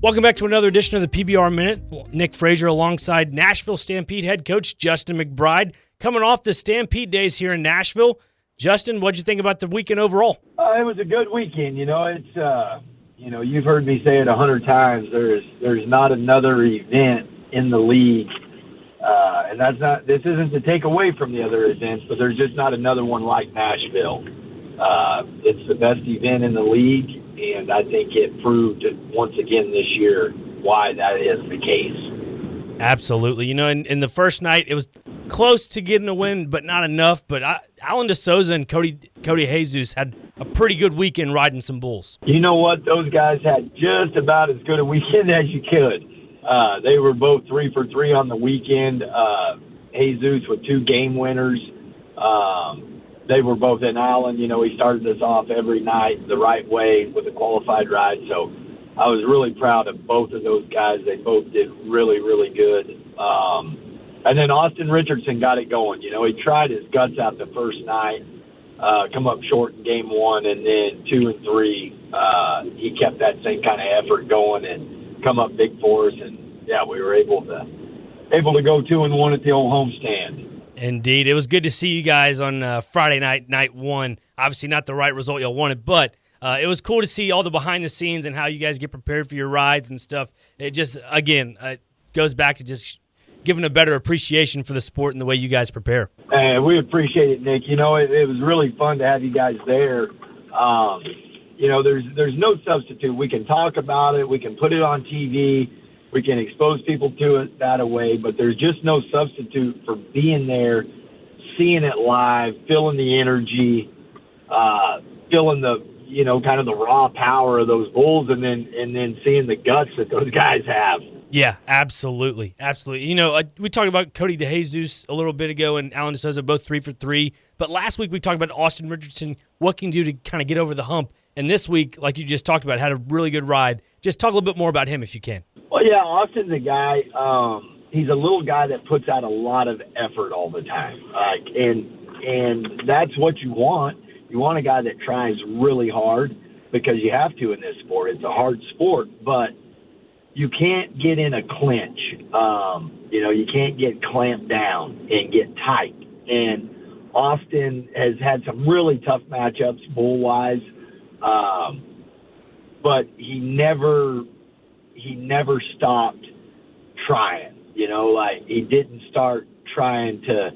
Welcome back to another edition of the PBR Minute. Nick Frazier alongside Nashville Stampede head coach Justin McBride. Coming off the Stampede days here in Nashville. Justin, what'd you think about the weekend overall? It was a good weekend. It's you've heard me say it 100 times. There's not another event in the league, and this isn't to take away from the other events, but there's just not another one like Nashville. It's the best event in the league, and I think it proved once again this year why that is the case. Absolutely. In the first night, it was close to getting a win, but not enough. But Alan DeSouza and Cody Jesus had a pretty good weekend riding some bulls. You know what? Those guys had just about as good a weekend as you could. They were both 3 for 3 on the weekend. Jesus with 2 game winners. They were both in Allen. He started us off every night the right way with a qualified ride. So I was really proud of both of those guys. They both did really, really good. And then Austin Richardson got it going. He tried his guts out the first night, come up short in game 1, and then 2 and 3, he kept that same kind of effort going and come up big for us. And yeah, we were able to go 2 and 1 at the old homestand. Indeed. It was good to see you guys on Friday night 1. Obviously not the right result y'all wanted, but it was cool to see all the behind the scenes and how you guys get prepared for your rides and stuff. It just, again, goes back to just giving a better appreciation for the sport and the way you guys prepare. We appreciate it, Nick. It was really fun to have you guys there. There's no substitute. We can talk about it. We can put it on TV. We can expose people to it that way, but there's just no substitute for being there, seeing it live, feeling the energy, feeling the, kind of the raw power of those bulls, and then seeing the guts that those guys have. Yeah, absolutely. Absolutely. We talked about Cody Jesus a little bit ago and Alan DeSouza, both 3 for 3. But last week we talked about Austin Richardson, what can you do to kind of get over the hump. And this week, like you just talked about, had a really good ride. Just talk a little bit more about him if you can. Well, yeah, Austin's a guy, he's a little guy that puts out a lot of effort all the time. And that's what you want. You want a guy that tries really hard because you have to in this sport. It's a hard sport, but you can't get in a clinch. You can't get clamped down and get tight. And Austin has had some really tough matchups bull-wise, but he never stopped trying. He didn't start trying to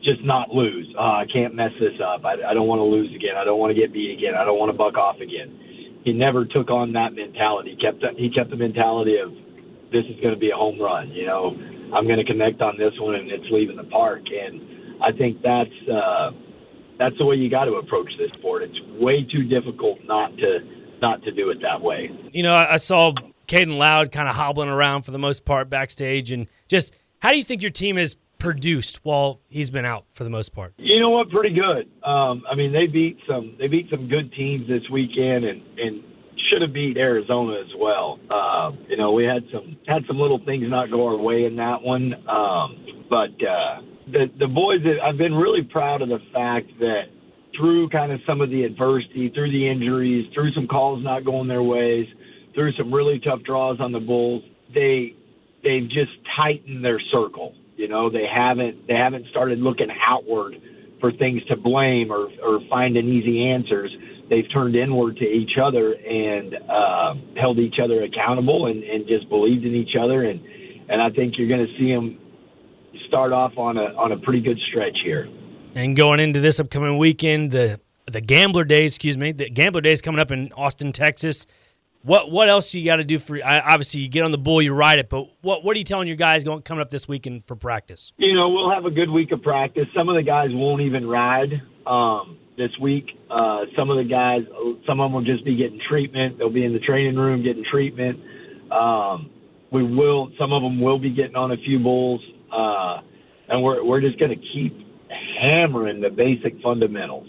just not lose. I can't mess this up. I don't want to lose again. I don't want to get beat again. I don't want to buck off again. He never took on that mentality. He kept the mentality of, this is going to be a home run. I'm going to connect on this one, and it's leaving the park. And I think that's the way you got to approach this sport. It's way too difficult not to do it that way. I saw Caden Loud kind of hobbling around for the most part backstage, and just how do you think your team has produced while he's been out for the most part? You know what? Pretty good. They beat some good teams this weekend, and should have beat Arizona as well. We had some little things not go our way in that one, but the boys, I've been really proud of the fact that through kind of some of the adversity, through the injuries, through some calls not going their ways, through some really tough draws on the bulls, they've just tightened their circle. They haven't started looking outward for things to blame or finding easy answers. They've turned inward to each other and held each other accountable and just believed in each other. And I think you're going to see them start off on a pretty good stretch here. And going into this upcoming weekend, the Gambler Days, the Gambler Days coming up in Austin, Texas. What else you got to do for? Obviously, you get on the bull, you ride it, but what are you telling your guys coming up this weekend for practice? We'll have a good week of practice. Some of the guys won't even ride this week. Some of them will just be getting treatment. They'll be in the training room getting treatment. Some of them will be getting on a few bulls, and we're just going to keep hammering the basic fundamentals.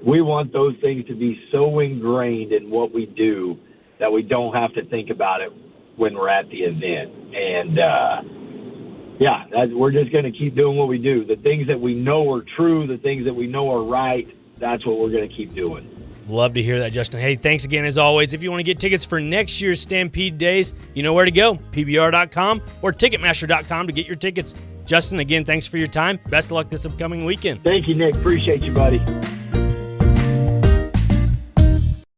We want those things to be so ingrained in what we do that we don't have to think about it when we're at the event. And, we're just going to keep doing what we do. The things that we know are true, the things that we know are right, that's what we're going to keep doing. Love to hear that, Justin. Hey, thanks again as always. If you want to get tickets for next year's Stampede Days, you know where to go, PBR.com or Ticketmaster.com to get your tickets. Justin, again, thanks for your time. Best of luck this upcoming weekend. Thank you, Nick. Appreciate you, buddy.